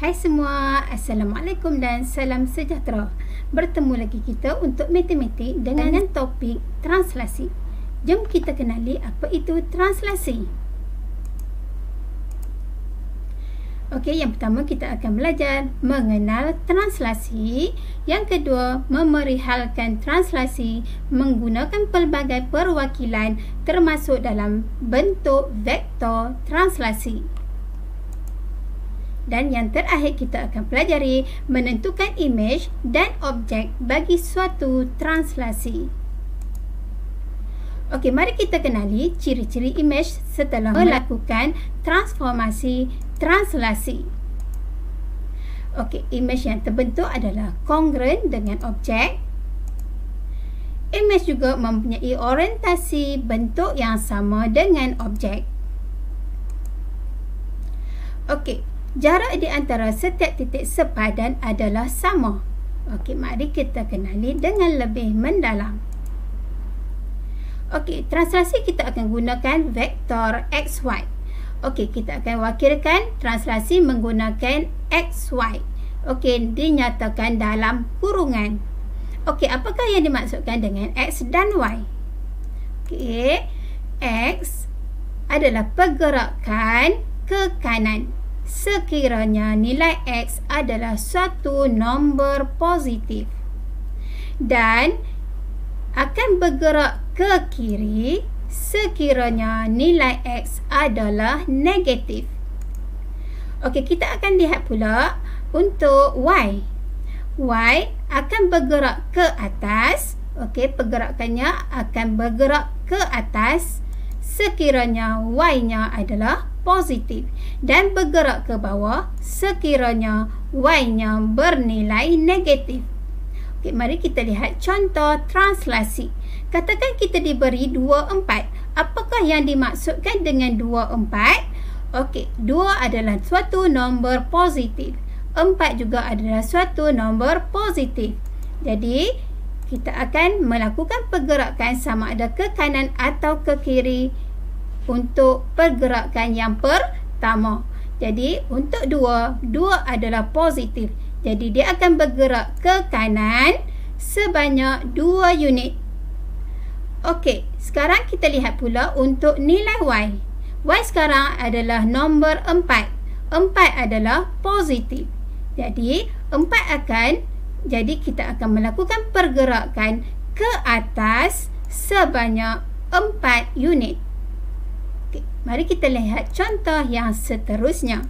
Hai semua, Assalamualaikum dan salam sejahtera. Bertemu lagi kita untuk matematik dengan topik translasi. Jom kita kenali apa itu translasi. Okey, yang pertama kita akan belajar mengenal translasi. Yang kedua, memerihalkan translasi menggunakan pelbagai perwakilan termasuk dalam bentuk vektor translasi. Dan yang terakhir kita akan pelajari menentukan imej dan objek bagi suatu translasi. Okey, mari kita kenali ciri-ciri imej setelah melakukan transformasi translasi. Okey, imej yang terbentuk adalah kongruen dengan objek. Imej juga mempunyai orientasi bentuk yang sama dengan objek. Okey, jarak di antara setiap titik sepadan adalah sama. Okey, mari kita kenali dengan lebih mendalam. Okey, translasi kita akan gunakan vektor XY. Okey, kita akan wakilkan translasi menggunakan XY. Okey, dinyatakan dalam kurungan. Okey, apakah yang dimaksudkan dengan X dan Y? Okey, X adalah pergerakan ke kanan. Sekiranya nilai X adalah suatu nombor positif dan akan bergerak ke kiri sekiranya nilai X adalah negatif. Okey, kita akan lihat pula untuk Y. Y akan bergerak ke atas. Okey, pergerakannya akan bergerak ke atas sekiranya Y-nya adalah positif dan bergerak ke bawah sekiranya Y-nya bernilai negatif. Okey, mari kita lihat contoh translasi. Katakan kita diberi 24. Apakah yang dimaksudkan dengan 24? Okey, 2 adalah suatu nombor positif. 4 juga adalah suatu nombor positif. Jadi, kita akan melakukan pergerakan sama ada ke kanan atau ke kiri untuk pergerakan yang pertama. Jadi, untuk 2 adalah positif. Jadi, dia akan bergerak ke kanan sebanyak 2 unit. Okey, sekarang kita lihat pula untuk nilai Y. Y sekarang adalah nombor 4. 4 adalah positif. Jadi, jadi kita akan melakukan pergerakan ke atas sebanyak 4 unit. Okey, mari kita lihat contoh yang seterusnya.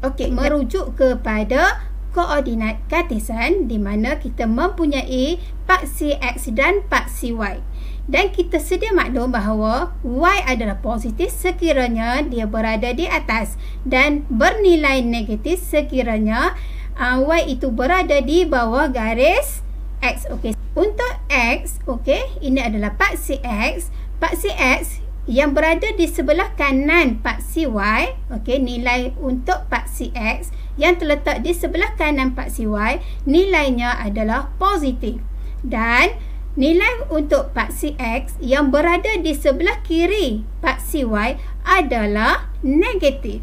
Okey, merujuk kepada koordinat Kartesian di mana kita mempunyai paksi X dan paksi Y. Dan kita sedia maklum bahawa Y adalah positif sekiranya dia berada di atas dan bernilai negatif sekiranya Y itu berada di bawah garis X. Okey, untuk X, okey, ini adalah paksi X. Paksi X yang berada di sebelah kanan paksi Y, okey, nilai untuk paksi X yang terletak di sebelah kanan paksi Y, nilainya adalah positif. Dan nilai untuk paksi X yang berada di sebelah kiri paksi Y adalah negatif.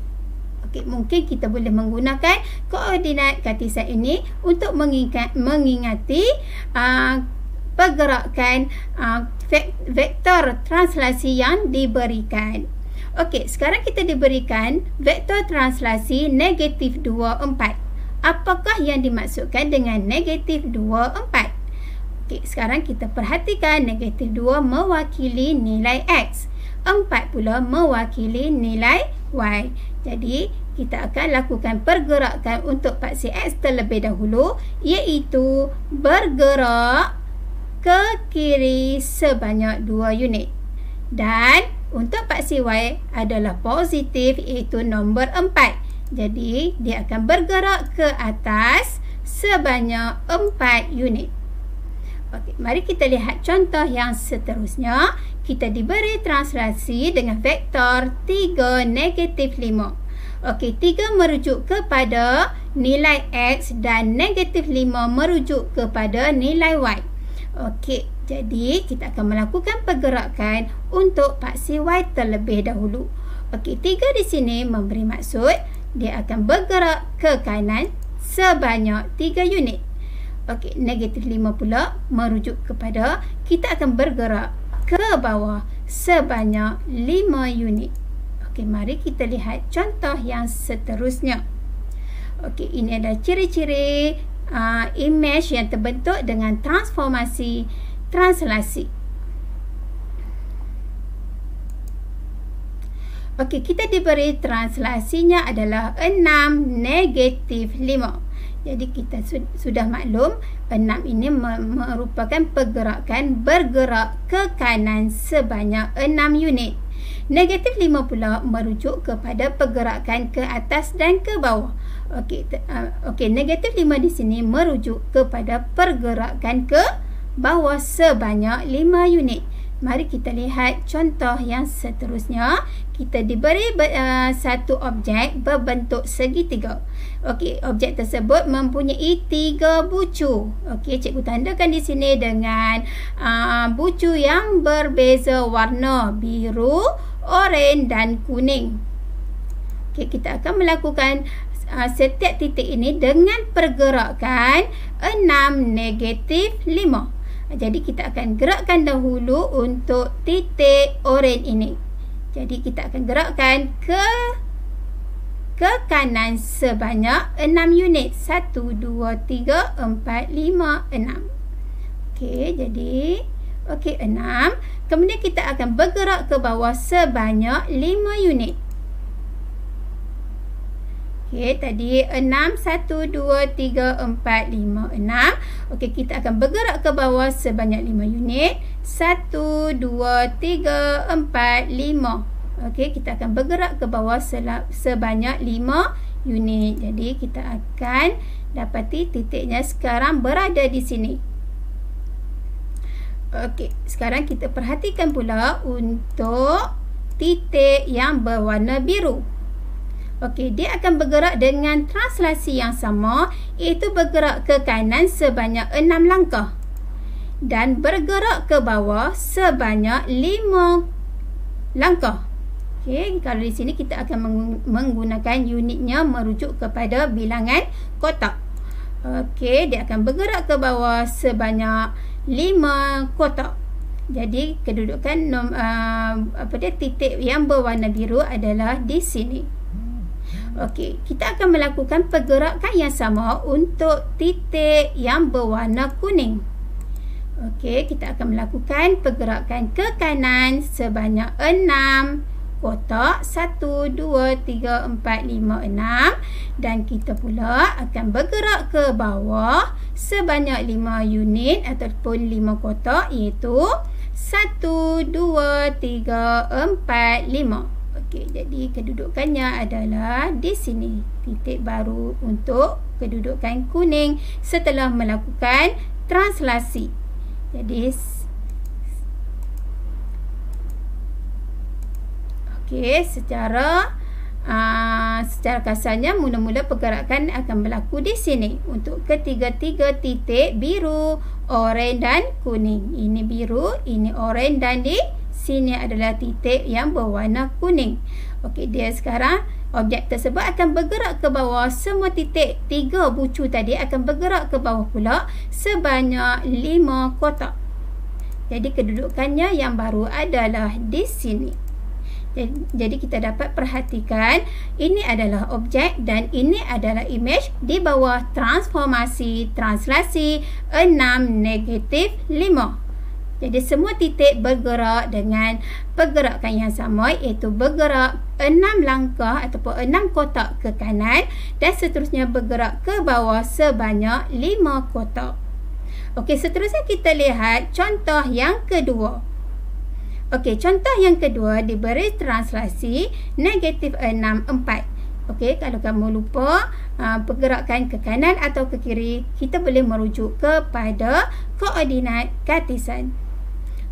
Okey, mungkin kita boleh menggunakan koordinat Kartesian ini untuk mengingati pergerakan vektor translasi yang diberikan. Okey, sekarang kita diberikan vektor translasi negatif 24. Apakah yang dimaksudkan dengan negatif 24? Okey, sekarang kita perhatikan negatif 2 mewakili nilai X. 4 pula mewakili nilai Y. Jadi, kita akan lakukan pergerakan untuk paksi X terlebih dahulu, iaitu bergerak ke kiri sebanyak 2 unit. Dan untuk paksi Y adalah positif, iaitu nombor 4. Jadi, dia akan bergerak ke atas sebanyak 4 unit. Okey, mari kita lihat contoh yang seterusnya. Kita diberi translasi dengan vektor 3 negatif 5. Okey, 3 merujuk kepada nilai X dan negatif 5 merujuk kepada nilai Y. Okey, jadi kita akan melakukan pergerakan untuk paksi Y terlebih dahulu. Okey, 3 di sini memberi maksud dia akan bergerak ke kanan sebanyak 3 unit. Okey, negatif 5 pula merujuk kepada kita akan bergerak ke bawah sebanyak 5 unit. Okey, mari kita lihat contoh yang seterusnya. Okey, ini adalah ciri-ciri image yang terbentuk dengan transformasi translasi. Okey, kita diberi translasinya adalah 6 negatif 5. Jadi kita sudah maklum 6 ini merupakan pergerakan bergerak ke kanan sebanyak 6 unit. Negatif 5 pula merujuk kepada pergerakan ke atas dan ke bawah. Okey, negatif 5 di sini merujuk kepada pergerakan ke bawah sebanyak 5 unit. Mari kita lihat contoh yang seterusnya. Kita diberi satu objek berbentuk segitiga. Okey, objek tersebut mempunyai 3 bucu. Okey, cikgu tandakan di sini dengan bucu yang berbeza warna, biru, oranye dan kuning. Okey, kita akan melakukan setiap titik ini dengan pergerakan 6 negatif 5. Jadi kita akan gerakkan dahulu untuk titik oranye ini. Jadi kita akan gerakkan ke kanan sebanyak 6 unit. 1, 2, 3, 4, 5, 6. Okey, jadi 6. Kemudian kita akan bergerak ke bawah sebanyak 5 unit. Okey, tadi 6, 1, 2, 3, 4, 5, 6. Okey, kita akan bergerak ke bawah sebanyak 5 unit. 1, 2, 3, 4, 5. Okey, kita akan bergerak ke bawah sebanyak 5 unit. Jadi, kita akan dapati titiknya sekarang berada di sini. Okey, sekarang kita perhatikan pula untuk titik yang berwarna biru. Okey, dia akan bergerak dengan translasi yang sama, iaitu bergerak ke kanan sebanyak 6 langkah dan bergerak ke bawah sebanyak 5 langkah. Okey, kalau di sini kita akan menggunakan unitnya merujuk kepada bilangan kotak. Okey, dia akan bergerak ke bawah sebanyak 5 kotak. Jadi kedudukan titik yang berwarna biru adalah di sini. Okey, kita akan melakukan pergerakan yang sama untuk titik yang berwarna kuning. Okey, kita akan melakukan pergerakan ke kanan sebanyak 6 kotak. 1, 2, 3, 4, 5, 6. Dan kita pula akan bergerak ke bawah sebanyak 5 unit ataupun 5 kotak, iaitu 1, 2, 3, 4, 5. Okey, jadi kedudukannya adalah di sini. Titik baru untuk kedudukan kuning setelah melakukan translasi. Jadi okey, secara kasarnya mula-mula pergerakan akan berlaku di sini untuk ketiga-tiga titik biru, oranye dan kuning. Ini biru, ini oranye dan di sini adalah titik yang berwarna kuning. Okey, dia sekarang objek tersebut akan bergerak ke bawah. Semua titik 3 bucu tadi akan bergerak ke bawah pula sebanyak 5 kotak. Jadi kedudukannya yang baru adalah di sini. Jadi kita dapat perhatikan ini adalah objek dan ini adalah image di bawah transformasi translasi 6 negatif 5. Jadi semua titik bergerak dengan pergerakan yang sama, iaitu bergerak 6 langkah ataupun 6 kotak ke kanan dan seterusnya bergerak ke bawah sebanyak 5 kotak. Okey, seterusnya kita lihat contoh yang kedua. Okey, contoh yang kedua diberi translasi negatif 6, 4. Okey, kalau kamu lupa pergerakan ke kanan atau ke kiri, kita boleh merujuk kepada koordinat kartesan.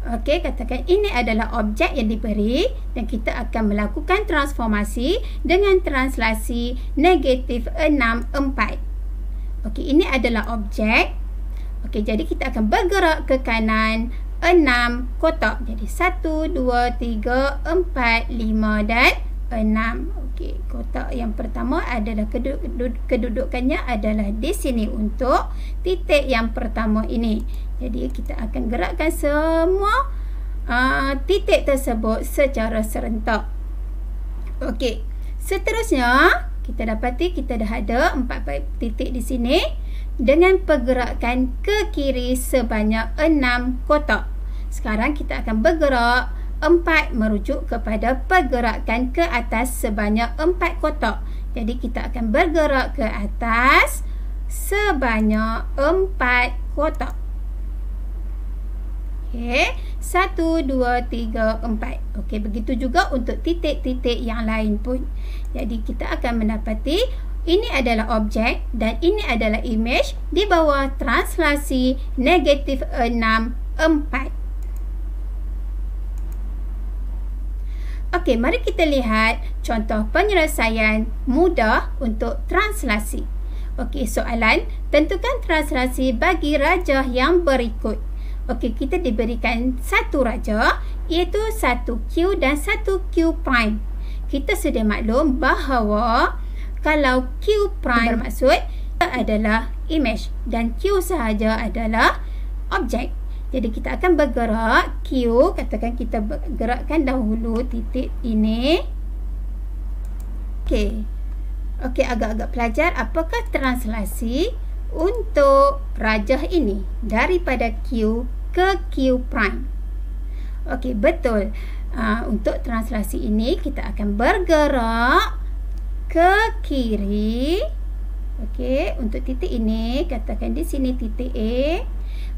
Okey, katakan ini adalah objek yang diberi dan kita akan melakukan transformasi dengan translasi negatif 6, 4. Okey, ini adalah objek. Okey, jadi kita akan bergerak ke kanan 6 kotak. Jadi 1, 2, 3, 4, 5 dan Okey, kotak yang pertama adalah kedudukannya adalah di sini untuk titik yang pertama ini. Jadi kita akan gerakkan semua titik tersebut secara serentak. Okey, seterusnya kita dapati kita dah ada 4 titik di sini dengan pergerakan ke kiri sebanyak 6 kotak. Sekarang kita akan bergerak 4 merujuk kepada pergerakan ke atas sebanyak 4 kotak. Jadi kita akan bergerak ke atas sebanyak 4 kotak. Okey, 1, 2, 3, 4. Okey, begitu juga untuk titik-titik yang lain pun. Jadi kita akan mendapati ini adalah objek dan ini adalah image di bawah translasi -6, 4. Okey, mari kita lihat contoh penyelesaian mudah untuk translasi. Okey, soalan, tentukan translasi bagi rajah yang berikut. Okey, kita diberikan satu rajah iaitu 1Q dan 1Q prime. Kita sedia maklum bahawa kalau Q prime bermaksud adalah image dan Q sahaja adalah objek. Jadi kita akan bergerak Q, katakan kita gerakkan dahulu titik ini. Okey. Okey, agak-agak pelajar, apakah translasi untuk rajah ini daripada Q ke Q prime? Okey, betul. Untuk translasi ini kita akan bergerak ke kiri. Okey, untuk titik ini katakan di sini titik A.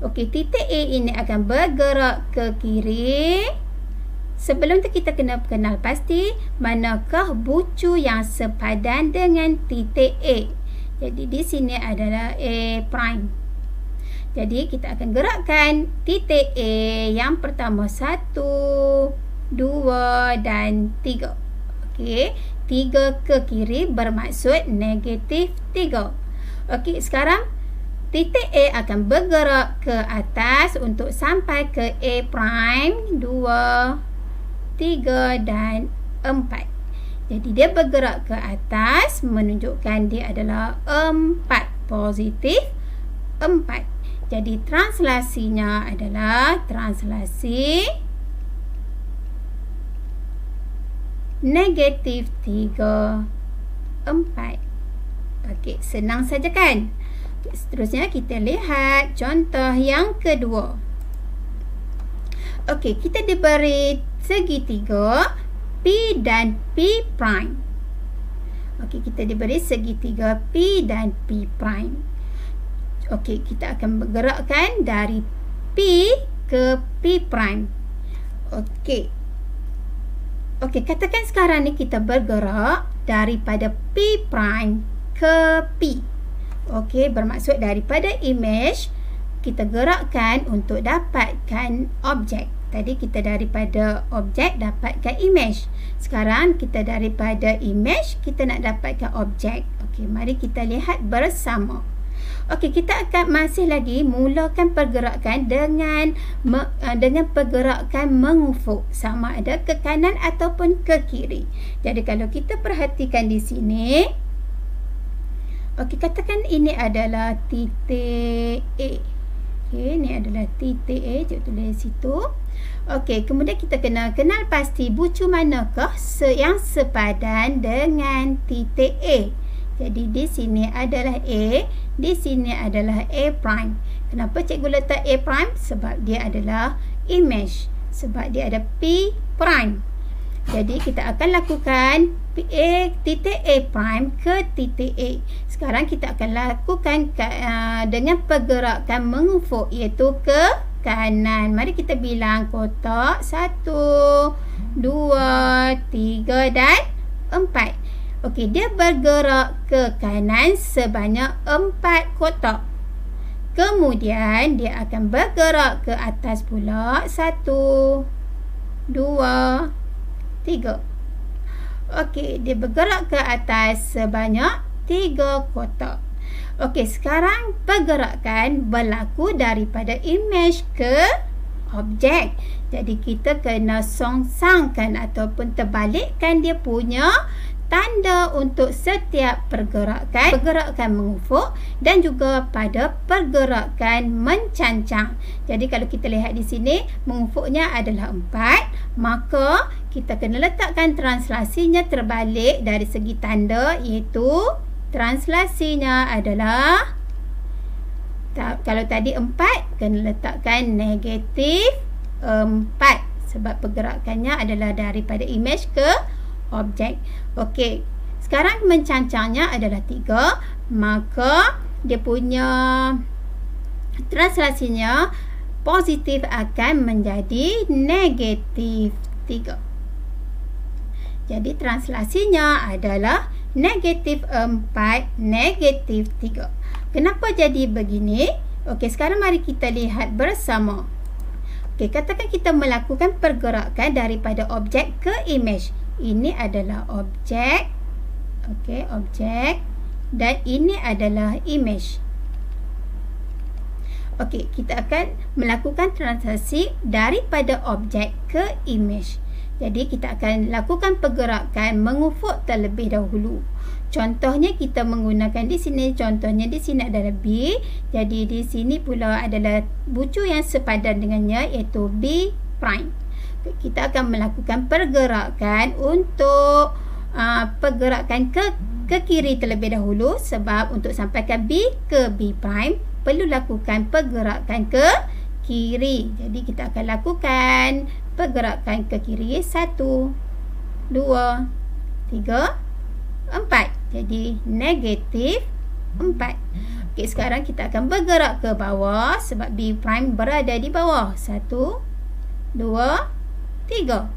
Okey, titik A ini akan bergerak ke kiri. Sebelum tu kita kena kenal pasti manakah bucu yang sepadan dengan titik A. Jadi di sini adalah A prime. Jadi kita akan gerakkan titik A yang pertama 1, 2 dan 3. Okey, 3 ke kiri bermaksud -3. Okey, sekarang titik A akan bergerak ke atas untuk sampai ke A prime 2, 3 dan 4. Jadi dia bergerak ke atas menunjukkan dia adalah 4, positif 4. Jadi translasinya adalah translasi -3, 4. Okey, senang saja kan? Seterusnya kita lihat contoh yang kedua. Okey, kita diberi segitiga P dan P prime. Okey, kita diberi segitiga P dan P prime. Okey, kita akan bergerakkan dari P ke P prime. Okey. Okey, katakan sekarang ni kita bergerak daripada P prime ke P. Okey, bermaksud daripada image kita gerakkan untuk dapatkan objek. Tadi kita daripada objek dapatkan image. Sekarang kita daripada image kita nak dapatkan objek. Okey, mari kita lihat bersama. Okey, kita akan masih lagi mulakan pergerakan dengan pergerakan mengufuk, sama ada ke kanan ataupun ke kiri. Jadi kalau kita perhatikan di sini, okey, katakan ini adalah titik A. Okey, ini adalah titik A, cikgu tulis situ. Okey, kemudian kita kena kenal pasti bucu manakah yang sepadan dengan titik A. Jadi di sini adalah A, di sini adalah A prime. Kenapa cikgu letak A prime? Sebab dia adalah image, sebab dia ada P prime. Jadi kita akan lakukan titik A prime ke titik A. Sekarang kita akan lakukan dengan pergerakan mengufuk, iaitu ke kanan. Mari kita bilang kotak 1, 2, 3 dan 4. Okey, dia bergerak ke kanan sebanyak 4 kotak. Kemudian dia akan bergerak ke atas pula 1, 2, 3. Okey, dia bergerak ke atas sebanyak 3 kotak. Okey, sekarang pergerakan berlaku daripada image ke objek. Jadi kita kena songsangkan ataupun terbalikkan dia punya tanda untuk setiap pergerakan mengufuk dan juga pada pergerakan mencancang. Jadi kalau kita lihat di sini mengufuknya adalah 4, maka kita kena letakkan translasinya terbalik dari segi tanda, iaitu translasinya adalah, kalau tadi 4 kena letakkan negatif 4 sebab pergerakannya adalah daripada image ke objek. Okey, sekarang mencancangnya adalah 3, maka dia punya translasinya positif akan menjadi negatif 3. Jadi translasinya adalah negatif 4, negatif 3. Kenapa jadi begini? Okey, sekarang mari kita lihat bersama. Okey, katakan kita melakukan pergerakan daripada objek ke image. Ini adalah objek. Okey, objek. Dan ini adalah image. Okey, kita akan melakukan transaksi daripada objek ke image. Jadi kita akan lakukan pergerakan mengufuk terlebih dahulu. Contohnya kita menggunakan di sini, contohnya di sini adalah B. Jadi di sini pula adalah bucu yang sepadan dengannya, iaitu B prime. Kita akan melakukan pergerakan untuk pergerakan ke kiri terlebih dahulu, sebab untuk sampaikan B ke B prime perlu lakukan pergerakan ke kiri. Jadi kita akan lakukan pergerakan ke kiri 1, 2, 3, 4. Jadi negatif 4. Okey, sekarang kita akan bergerak ke bawah sebab B prime berada di bawah. 1, 2, 3.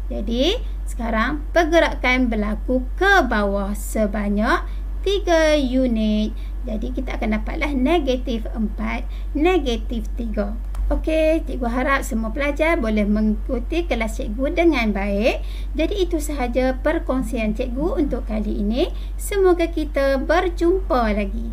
Jadi sekarang pergerakan berlaku ke bawah sebanyak 3 unit. Jadi kita akan dapatlah negatif 4, negatif 3. Okey, cikgu harap semua pelajar boleh mengikuti kelas cikgu dengan baik. Jadi itu sahaja perkongsian cikgu untuk kali ini. Semoga kita berjumpa lagi.